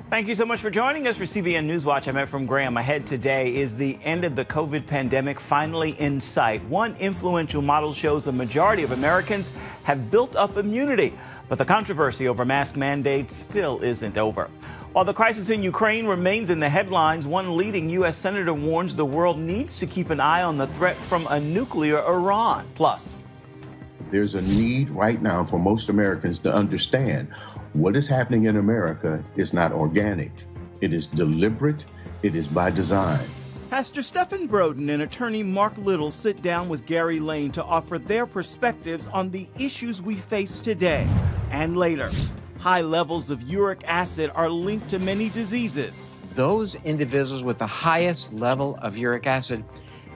Thank you so much for joining us for CBN Newswatch. I'm Efrem Graham. Ahead today is the end of the COVID pandemic finally in sight. One influential model shows a majority of Americans have built up immunity, but the controversy over mask mandates still isn't over. While the crisis in Ukraine remains in the headlines, one leading U.S. senator warns the world needs to keep an eye on the threat from a nuclear Iran. Plus, there's a need right now for most Americans to understand what is happening in America is not organic. It is deliberate. It is by design. Pastor Stephen Broden and attorney Mark Little sit down with Gary Lane to offer their perspectives on the issues we face today and later. High levels of uric acid are linked to many diseases. Those individuals with the highest level of uric acid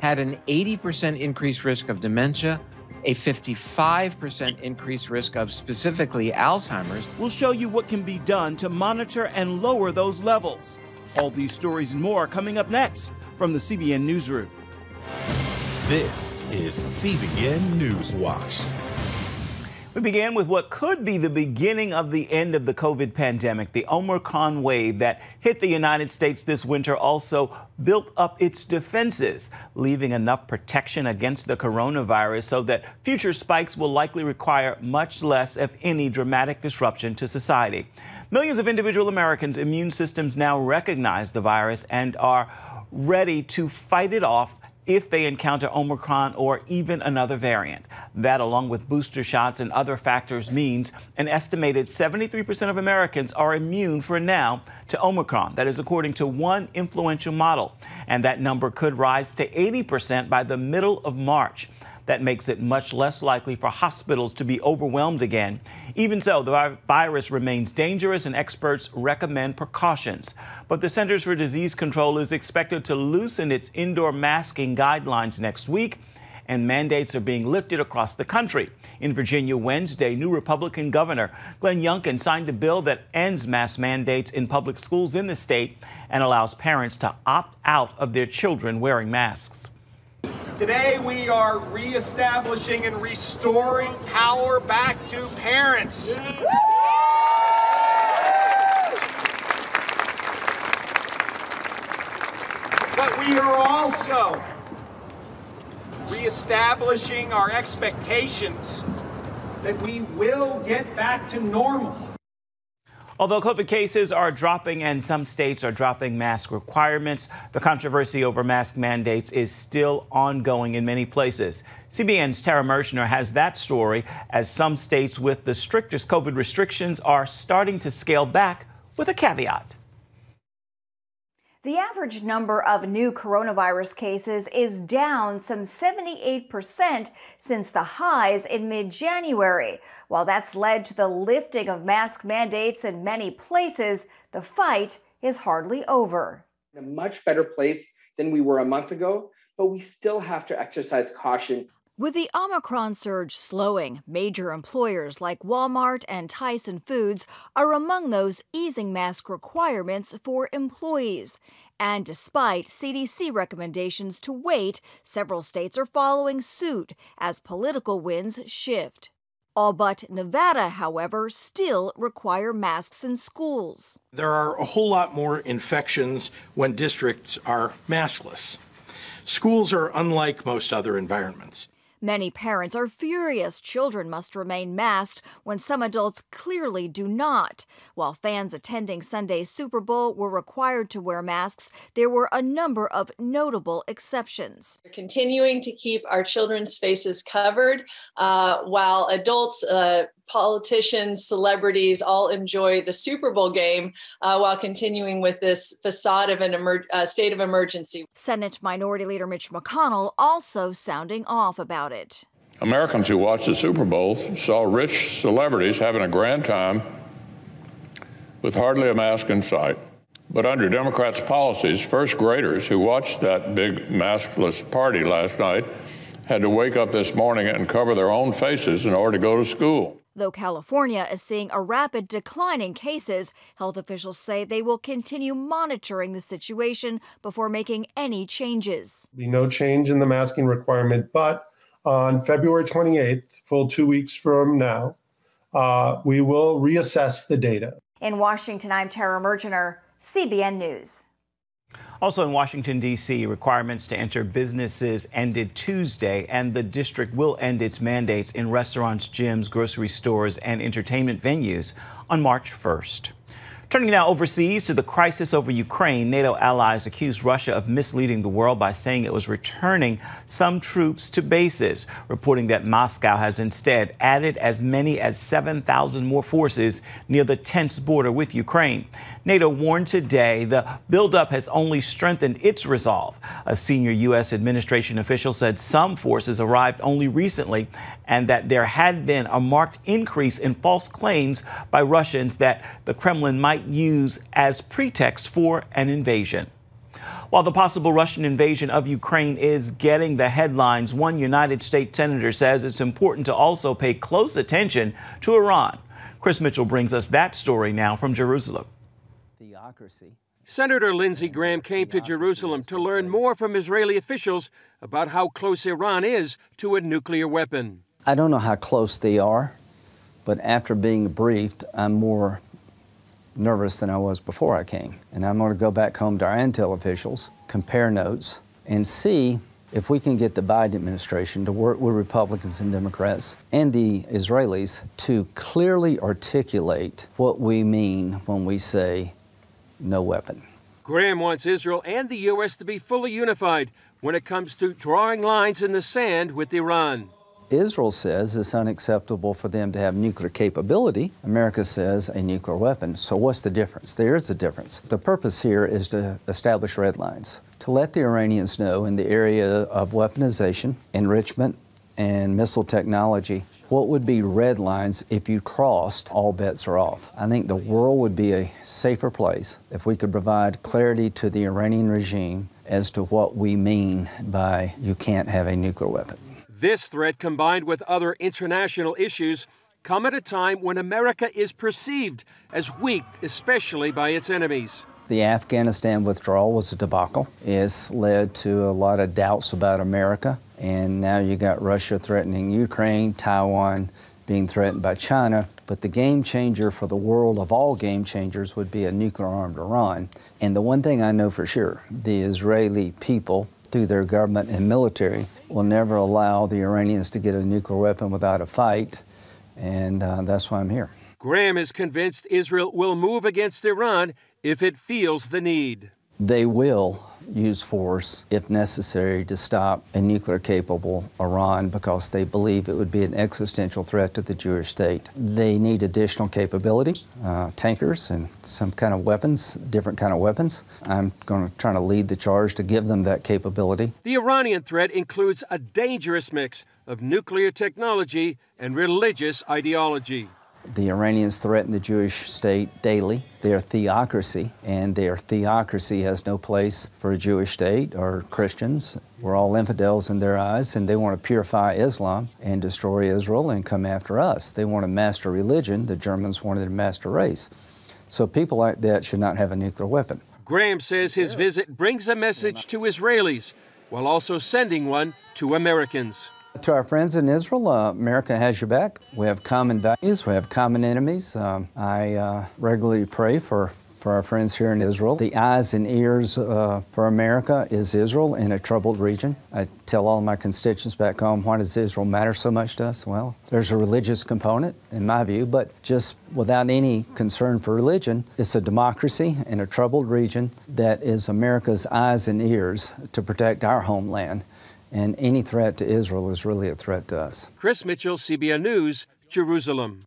had an 80% increased risk of dementia, a 55% increased risk of specifically Alzheimer's. We'll show you what can be done to monitor and lower those levels. All these stories and more coming up next from the CBN Newsroom. This is CBN Newswatch. We began with what could be the beginning of the end of the COVID pandemic. The Omicron wave that hit the United States this winter also built up its defenses, leaving enough protection against the coronavirus so that future spikes will likely require much less, if any, dramatic disruption to society. Millions of individual Americans' immune systems now recognize the virus and are ready to fight it off if they encounter Omicron or even another variant. That, along with booster shots and other factors, means an estimated 73% of Americans are immune for now to Omicron. That is according to one influential model. And that number could rise to 80% by the middle of March. That makes it much less likely for hospitals to be overwhelmed again. Even so, the virus remains dangerous and experts recommend precautions. But the Centers for Disease Control is expected to loosen its indoor masking guidelines next week, and mandates are being lifted across the country. In Virginia Wednesday, new Republican Governor Glenn Youngkin signed a bill that ends mask mandates in public schools in the state and allows parents to opt out of their children wearing masks. Today, we are reestablishing and restoring power back to parents. But we are also reestablishing our expectations that we will get back to normal. Although COVID cases are dropping and some states are dropping mask requirements, the controversy over mask mandates is still ongoing in many places. CBN's Tara Mershner has that story as some states with the strictest COVID restrictions are starting to scale back with a caveat. The average number of new coronavirus cases is down some 78% since the highs in mid-January. While that's led to the lifting of mask mandates in many places, the fight is hardly over. In a much better place than we were a month ago, but we still have to exercise caution. With the Omicron surge slowing, major employers like Walmart and Tyson Foods are among those easing mask requirements for employees. And despite CDC recommendations to wait, several states are following suit as political winds shift. All but Nevada, however, still require masks in schools. There are a whole lot more infections when districts are maskless. Schools are unlike most other environments. Many parents are furious children must remain masked when some adults clearly do not. While fans attending Sunday's Super Bowl were required to wear masks, there were a number of notable exceptions. We're continuing to keep our children's faces covered while adults, politicians, celebrities all enjoy the Super Bowl game while continuing with this facade of a state of emergency. Senate Minority Leader Mitch McConnell also sounding off about it. Americans who watched the Super Bowl saw rich celebrities having a grand time with hardly a mask in sight. But under Democrats' policies, first graders who watched that big maskless party last night had to wake up this morning and cover their own faces in order to go to school. Though California is seeing a rapid decline in cases, health officials say they will continue monitoring the situation before making any changes. There'll be no change in the masking requirement, but on February 28th, full 2 weeks from now, we will reassess the data. In Washington, I'm Tara Mergener, CBN News. Also in Washington, D.C., requirements to enter businesses ended Tuesday, and the district will end its mandates in restaurants, gyms, grocery stores, and entertainment venues on March 1st. Turning now overseas to the crisis over Ukraine, NATO allies accused Russia of misleading the world by saying it was returning some troops to bases, reporting that Moscow has instead added as many as 7,000 more forces near the tense border with Ukraine. NATO warned today the buildup has only strengthened its resolve. A senior U.S. administration official said some forces arrived only recently and that there had been a marked increase in false claims by Russians that the Kremlin might use as pretext for an invasion. While the possible Russian invasion of Ukraine is getting the headlines, one United States senator says it's important to also pay close attention to Iran. Chris Mitchell brings us that story now from Jerusalem. Senator Lindsey Graham came to Jerusalem to learn more from Israeli officials about how close Iran is to a nuclear weapon. I don't know how close they are, but after being briefed, I'm more nervous than I was before I came. And I'm going to go back home to our intel officials, compare notes, and see if we can get the Biden administration to work with Republicans and Democrats and the Israelis to clearly articulate what we mean when we say no weapon. Graham wants Israel and the U.S. to be fully unified when it comes to drawing lines in the sand with Iran. Israel says it's unacceptable for them to have nuclear capability. America says a nuclear weapon. So what's the difference? There is a difference. The purpose here is to establish red lines, to let the Iranians know in the area of weaponization, enrichment, and missile technology, what would be red lines if you crossed, all bets are off. I think the world would be a safer place if we could provide clarity to the Iranian regime as to what we mean by you can't have a nuclear weapon. This threat, combined with other international issues, come at a time when America is perceived as weak, especially by its enemies. The Afghanistan withdrawal was a debacle. It's led to a lot of doubts about America. And now you got Russia threatening Ukraine, Taiwan being threatened by China. But the game changer for the world of all game changers would be a nuclear-armed Iran. And the one thing I know for sure, the Israeli people, through their government and military, will never allow the Iranians to get a nuclear weapon without a fight. And that's why I'm here. Graham is convinced Israel will move against Iran if it feels the need. They will use force, if necessary, to stop a nuclear-capable Iran because they believe it would be an existential threat to the Jewish state. They need additional capability, tankers and some kind of weapons, different kind of weapons. I'm going to try to lead the charge to give them that capability. The Iranian threat includes a dangerous mix of nuclear technology and religious ideology. The Iranians threaten the Jewish state daily. Their theocracy, and their theocracy has no place for a Jewish state or Christians. We're all infidels in their eyes, and they want to purify Islam and destroy Israel and come after us. They want to master religion. The Germans wanted to master race. So people like that should not have a nuclear weapon. Graham says his visit brings a message to Israelis while also sending one to Americans. To our friends in Israel, America has your back. We have common values. We have common enemies. I regularly pray for our friends here in Israel. The eyes and ears for America is Israel in a troubled region. I tell all my constituents back home, why does Israel matter so much to us? Well, there's a religious component, in my view, but just without any concern for religion, it's a democracy in a troubled region that is America's eyes and ears to protect our homeland. And any threat to Israel is really a threat to us. Chris Mitchell, CBN News, Jerusalem.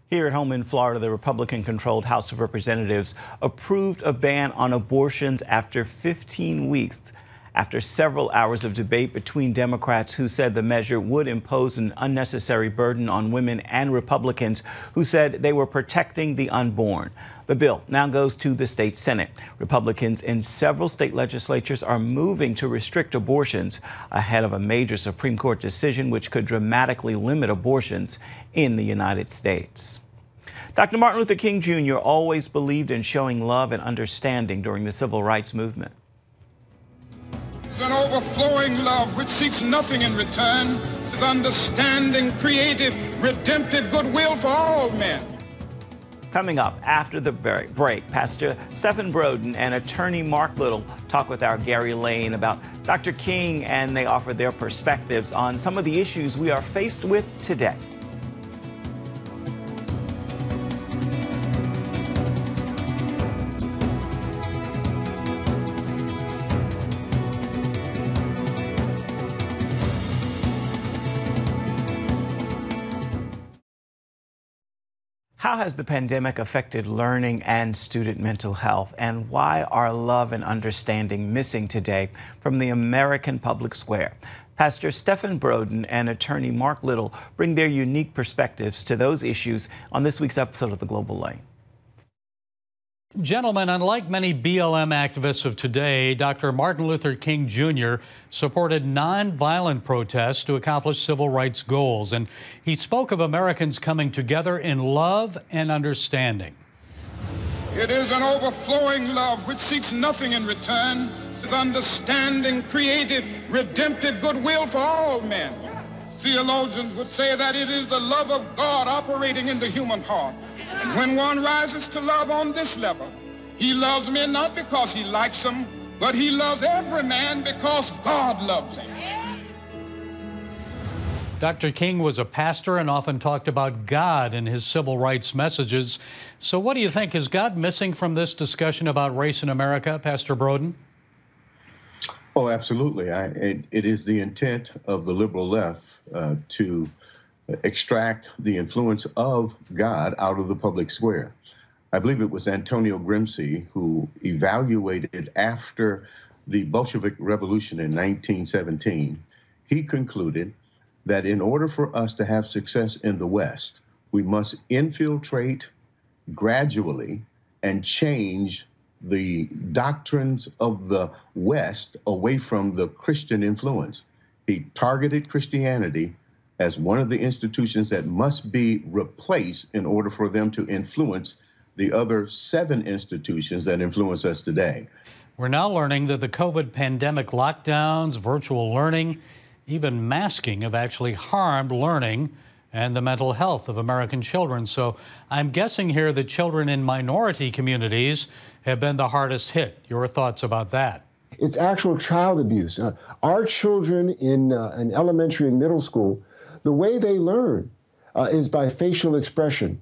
Here at home in Florida, the Republican-controlled House of Representatives approved a ban on abortions after 15 weeks, after several hours of debate between Democrats who said the measure would impose an unnecessary burden on women and Republicans who said they were protecting the unborn. The bill now goes to the state Senate. Republicans in several state legislatures are moving to restrict abortions ahead of a major Supreme Court decision which could dramatically limit abortions in the United States. Dr. Martin Luther King Jr. always believed in showing love and understanding during the civil rights movement. An overflowing love which seeks nothing in return, is understanding, creative, redemptive goodwill for all men. Coming up after the break, Pastor Stephen Broden and attorney Mark Little talk with our Gary Lane about Dr. King, and they offer their perspectives on some of the issues we are faced with today. How has the pandemic affected learning and student mental health? And why are love and understanding missing today from the American public square? Pastor Stephen Broden and attorney Mark Little bring their unique perspectives to those issues on this week's episode of The Global Lane. Gentlemen, unlike many BLM activists of today, Dr. Martin Luther King Jr. supported nonviolent protests to accomplish civil rights goals, and he spoke of Americans coming together in love and understanding. It is an overflowing love which seeks nothing in return, is understanding, creative, redemptive goodwill for all men. Theologians would say that it is the love of God operating in the human heart. And when one rises to love on this level, he loves men not because he likes them, but he loves every man because God loves him. Dr. King was a pastor and often talked about God in his civil rights messages. So what do you think? Is God missing from this discussion about race in America, Pastor Broden? Oh, absolutely. It is the intent of the liberal left to extract the influence of God out of the public square. I believe it was Antonio Gramsci who evaluated after the Bolshevik Revolution in 1917. He concluded that in order for us to have success in the West, we must infiltrate gradually and change the doctrines of the West away from the Christian influence. He targeted Christianity as one of the institutions that must be replaced in order for them to influence the other 7 institutions that influence us today. We're now learning that the COVID pandemic lockdowns, virtual learning, even masking have actually harmed learning and the mental health of American children. So I'm guessing here that children in minority communities have been the hardest hit. Your thoughts about that? It's actual child abuse. Our children in elementary and middle school, the way they learn is by facial expression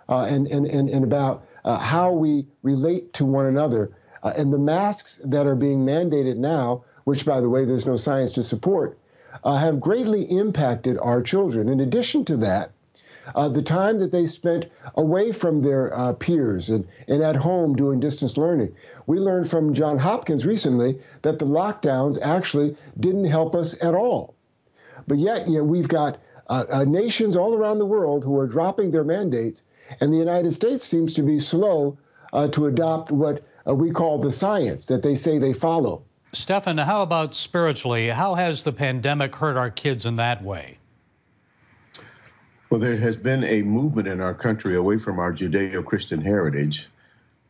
and about how we relate to one another. And the masks that are being mandated now, which, by the way, there's no science to support, have greatly impacted our children. In addition to that, the time that they spent away from their peers and at home doing distance learning. We learned from Johns Hopkins recently that the lockdowns actually didn't help us at all. But yet, we've got nations all around the world who are dropping their mandates, and the United States seems to be slow to adopt what we call the science that they say they follow. Stephen, how about spiritually? How has the pandemic hurt our kids in that way? Well, there has been a movement in our country away from our Judeo-Christian heritage,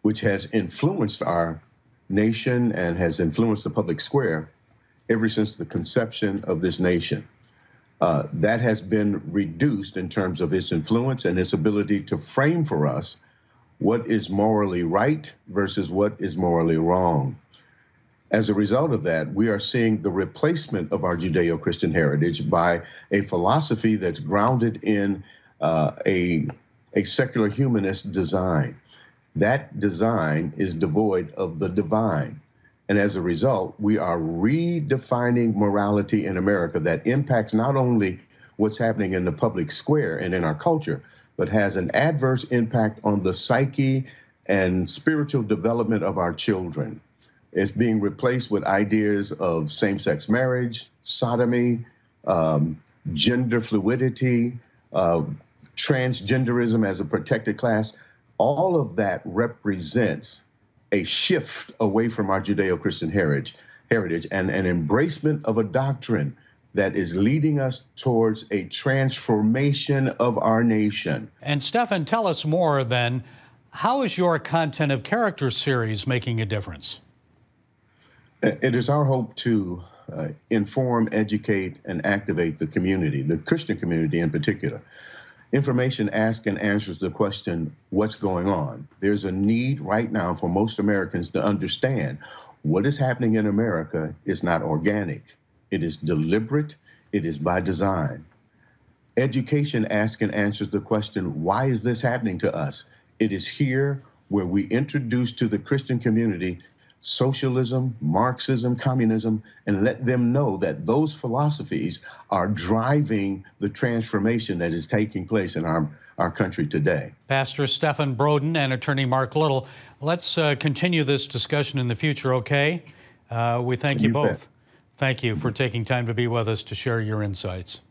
which has influenced our nation and has influenced the public square ever since the conception of this nation. That has been reduced in terms of its influence and its ability to frame for us what is morally right versus what is morally wrong. As a result of that, we are seeing the replacement of our Judeo-Christian heritage by a philosophy that's grounded in a secular humanist design. That design is devoid of the divine. And as a result, we are redefining morality in America that impacts not only what's happening in the public square and in our culture, but has an adverse impact on the psyche and spiritual development of our children. It's being replaced with ideas of same-sex marriage, sodomy, gender fluidity, transgenderism as a protected class. All of that represents a shift away from our Judeo-Christian heritage and an embracement of a doctrine that is leading us towards a transformation of our nation. And Stephen, tell us more then. How is your Content of Character series making a difference? It is our hope to inform, educate, and activate the community, the Christian community in particular. Information asks and answers the question, what's going on? There's a need right now for most Americans to understand what is happening in America is not organic. It is deliberate. It is by design. Education asks and answers the question, why is this happening to us? It is here where we introduce to the Christian community socialism, Marxism, communism, and let them know that those philosophies are driving the transformation that is taking place in our country today. Pastor Stephen Broden and Attorney Mark Little, let's continue this discussion in the future, okay? We thank you both. Thank you for taking time to be with us to share your insights.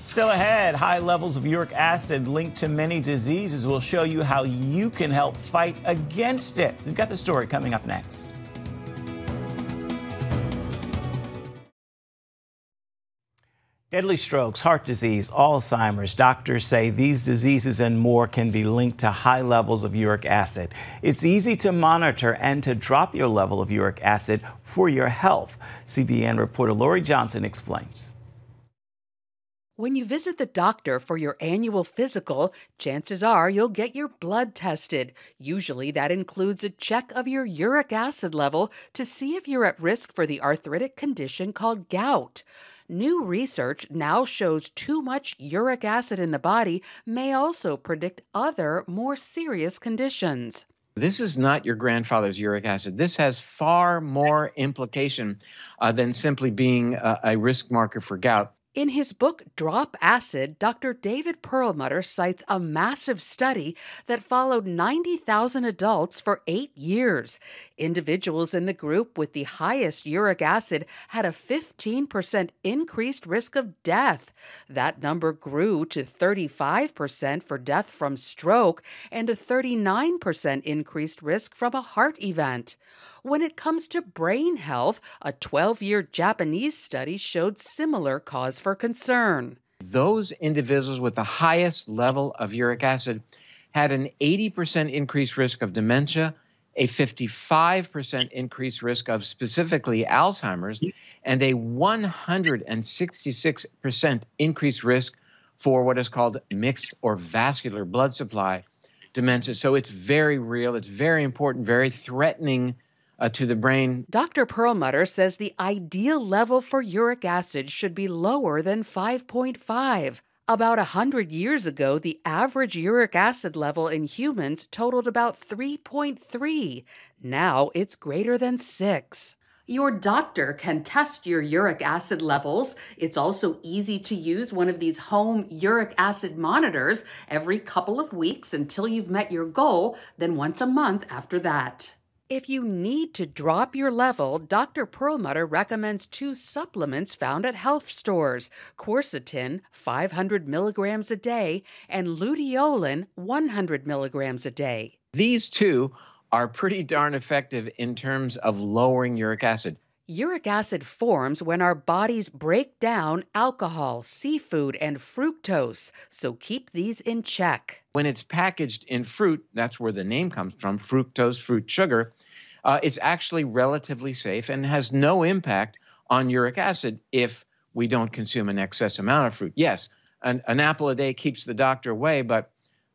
Still ahead, high levels of uric acid linked to many diseases. We'll show you how you can help fight against it. We've got the story coming up next. Deadly strokes, heart disease, Alzheimer's. Doctors say these diseases and more can be linked to high levels of uric acid. It's easy to monitor and to drop your level of uric acid for your health. CBN reporter Lori Johnson explains. When you visit the doctor for your annual physical, chances are you'll get your blood tested. Usually that includes a check of your uric acid level to see if you're at risk for the arthritic condition called gout. New research now shows too much uric acid in the body may also predict other, more serious conditions. This is not your grandfather's uric acid. This has far more implication than simply being a risk marker for gout. In his book, Drop Acid, Dr. David Perlmutter cites a massive study that followed 90,000 adults for 8 years. Individuals in the group with the highest uric acid had a 15% increased risk of death. That number grew to 35% for death from stroke and a 39% increased risk from a heart event. When it comes to brain health, a 12-year Japanese study showed similar cause for concern. Those individuals with the highest level of uric acid had an 80% increased risk of dementia, a 55% increased risk of specifically Alzheimer's, and a 166% increased risk for what is called mixed or vascular blood supply dementia. So it's very real, it's very important, very threatening to the brain. Dr. Perlmutter says the ideal level for uric acid should be lower than 5.5. About 100 years ago, the average uric acid level in humans totaled about 3.3. Now it's greater than 6. Your doctor can test your uric acid levels. It's also easy to use one of these home uric acid monitors every couple of weeks until you've met your goal, then once a month after that. If you need to drop your level, Dr. Perlmutter recommends 2 supplements found at health stores: quercetin, 500 milligrams a day, and luteolin, 100 milligrams a day. These 2 are pretty darn effective in terms of lowering uric acid. Uric acid forms when our bodies break down alcohol, seafood, and fructose, so keep these in check. When it's packaged in fruit, that's where the name comes from, fructose, fruit sugar, it's actually relatively safe and has no impact on uric acid if we don't consume an excess amount of fruit. Yes, an apple a day keeps the doctor away, but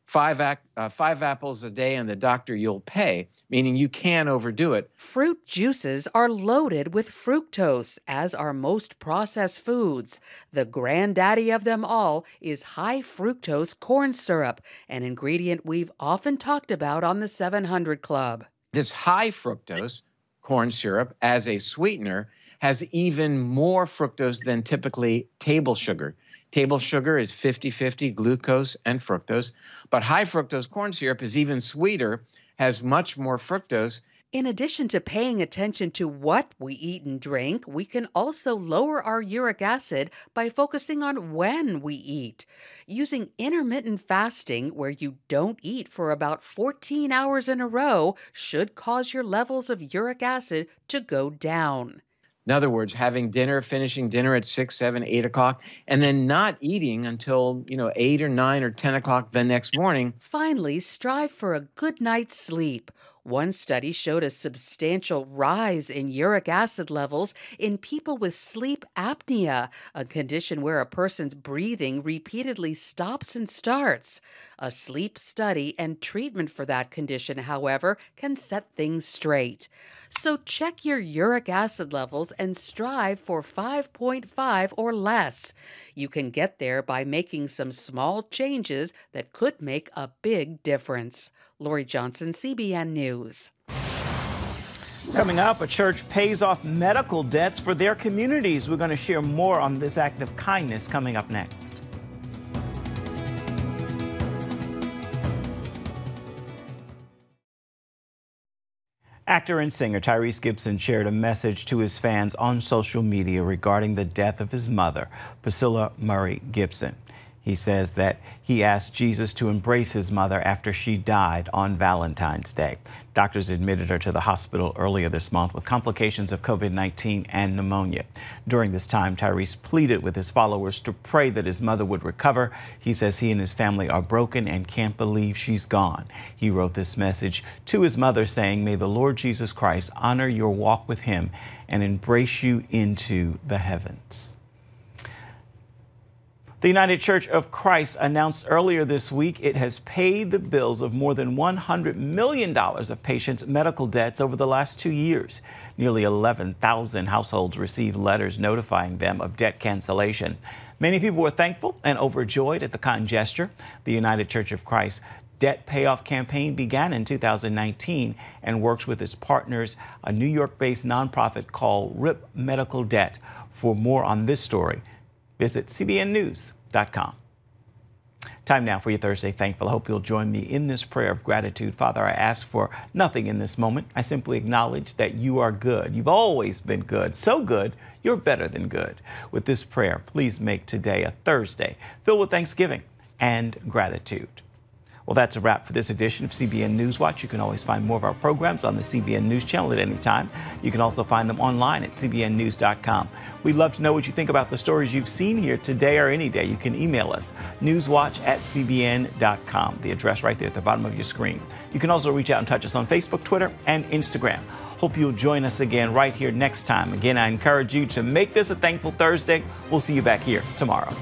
5 apples a day and the doctor you'll pay, meaning you can overdo it. Fruit juices are loaded with fructose, as are most processed foods. The granddaddy of them all is high fructose corn syrup, an ingredient we've often talked about on the 700 Club. This high fructose corn syrup as a sweetener has even more fructose than typically table sugar. Table sugar is 50-50 glucose and fructose, but high fructose corn syrup is even sweeter, has much more fructose. In addition to paying attention to what we eat and drink, we can also lower our uric acid by focusing on when we eat. Using intermittent fasting, where you don't eat for about 14 hours in a row, should cause your levels of uric acid to go down. In other words, having dinner, finishing dinner at 6, 7, 8 o'clock, and then not eating until, 8 or 9 or 10 o'clock the next morning. Finally, strive for a good night's sleep. One study showed a substantial rise in uric acid levels in people with sleep apnea, a condition where a person's breathing repeatedly stops and starts. A sleep study and treatment for that condition, however, can set things straight. So check your uric acid levels and strive for 5.5 or less. You can get there by making some small changes that could make a big difference. Lori Johnson, CBN News. Coming up, a church pays off medical debts for their communities. We're going to share more on this act of kindness coming up next. Actor and singer Tyreese Gibson shared a message to his fans on social media regarding the death of his mother, Priscilla Murray Gibson. He says that he asked Jesus to embrace his mother after she died on Valentine's Day. Doctors admitted her to the hospital earlier this month with complications of COVID-19 and pneumonia. During this time, Tyreese pleaded with his followers to pray that his mother would recover. He says he and his family are broken and can't believe she's gone. He wrote this message to his mother saying, "May the Lord Jesus Christ honor your walk with him and embrace you into the heavens." The United Church of Christ announced earlier this week it has paid the bills of more than $100 million of patients' medical debts over the last 2 years. Nearly 11,000 households received letters notifying them of debt cancellation. Many people were thankful and overjoyed at the kind gesture. The United Church of Christ debt payoff campaign began in 2019 and works with its partners, a New York-based nonprofit called RIP Medical Debt. For more on this story, visit CBNNews.com. Time now for your Thursday Thankful. I hope you'll join me in this prayer of gratitude. Father, I ask for nothing in this moment. I simply acknowledge that you are good. You've always been good. So good, you're better than good. With this prayer, please make today a Thursday filled with thanksgiving and gratitude. Well, that's a wrap for this edition of CBN Newswatch. You can always find more of our programs on the CBN News Channel at any time. You can also find them online at CBNNews.com. We'd love to know what you think about the stories you've seen here today or any day. You can email us, newswatch@cbn.com, the address right there at the bottom of your screen. You can also reach out and touch us on Facebook, Twitter, and Instagram. Hope you'll join us again right here next time. Again, I encourage you to make this a thankful Thursday. We'll see you back here tomorrow.